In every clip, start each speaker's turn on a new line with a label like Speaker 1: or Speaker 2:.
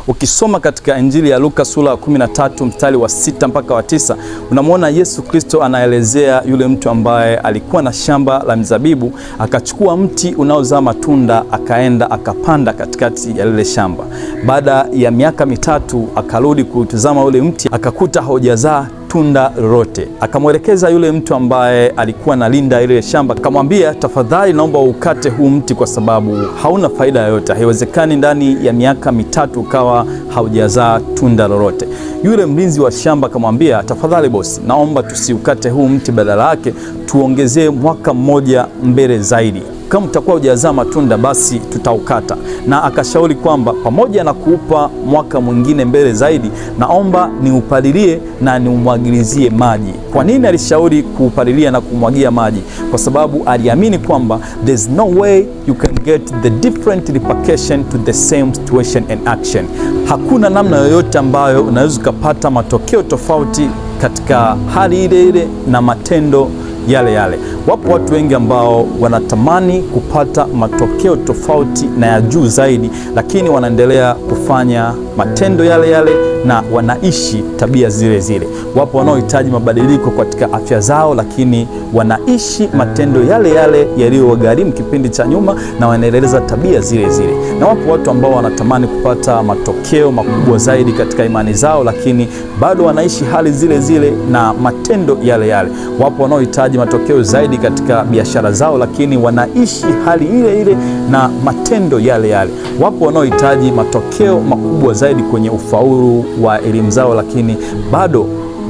Speaker 1: Ukisoma katika Injili ya Luka sura ya 13 mstari wa 6 mpaka wa 9, unamwona Yesu Kristo anaelezea yule mtu ambaye alikuwa na shamba la mizabibu, akachukua mti unaozaa matunda, akaenda akapanda katikati ya lile shamba. Baada ya miaka mitatu akarudi kutazama ule mti, akakuta haujazaa tunda lolote. Akamwelekeza yule mtu ambaye alikuwa analinda ile shamba, akamwambia, tafadhali naomba ukate huu mti kwa sababu hauna faida yoyote. Haiwezekani ndani ya miaka mitatu ukawa haujazaa tunda lolote. Yule mlinzi wa shamba akamwambia, tafadhali bosi, naomba tusiukate huu mti, badala yake tuongezee mwaka mmoja mbele zaidi. Kama utakuwa hujazaa matunda basi tutaukata. Na akashauri kwamba pamoja na kuupa mwaka mwingine mbele zaidi, naomba niupalilie na niumwagilizie maji. Kwa nini alishauri kuupalilia na kumwagia maji? Kwa sababu aliamini kwamba there's no way you can get the different repercussion to the same situation and action. Hakuna namna yoyote ambayo unaweza kupata matokeo tofauti katika hali ile ile na matendo yale yale. Wapo watu wengi ambao wanatamani kupata matokeo tofauti na ya juu zaidi, lakini wanaendelea kufanya matendo yale yale na wanaishi tabia zile zile. Wapo wanaohitaji mabadiliko katika afya zao, lakini wanaishi matendo yale yale yaliyowagharimu kipindi cha nyuma na wanaendeleza tabia zile zile. Na wapo watu ambao wanatamani kupata matokeo makubwa zaidi katika imani zao, lakini bado wanaishi hali zile zile na matendo yale yale. Wapo wanaohitaji matokeo zaidi katika biashara zao, lakini wanaishi hali ile ile na matendo yale yale. Wapo wanaohitaji matokeo makubwa zaidi kwenye ufaulu wa elimu zao, lakini bado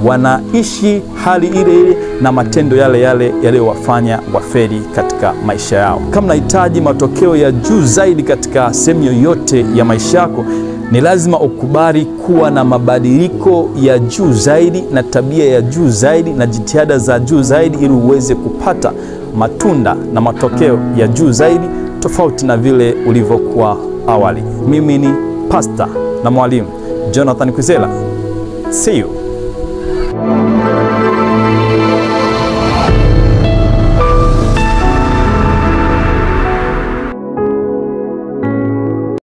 Speaker 1: wanaishi hali ile ile na matendo yale yale yaliyowafanya wafeli katika maisha yao. Kama unahitaji matokeo ya juu zaidi katika sehemu yoyote ya maisha yako, ni lazima ukubali kuwa na mabadiliko ya juu zaidi na tabia ya juu zaidi na jitihada za juu zaidi, ili uweze kupata matunda na matokeo ya juu zaidi tofauti na vile ulivyokuwa awali. Mimi ni Pastor na Mwalimu Jonathan Kwizera. See you.